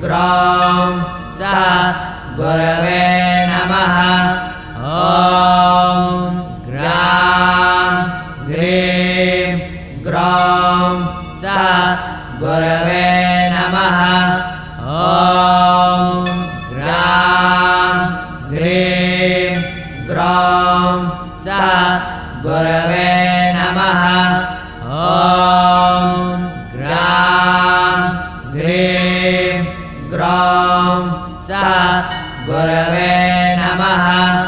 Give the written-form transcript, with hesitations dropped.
ग्रौं स गुरवे नमः। ॐ ग्रां ग्रीं ग्रौं स गुरवे नमः। ॐ ग्रां ग्रीं ग्रौं स गुरवे नमः। ॐ ग्रां ग्रीं ग्रौं स गुरवे नमः।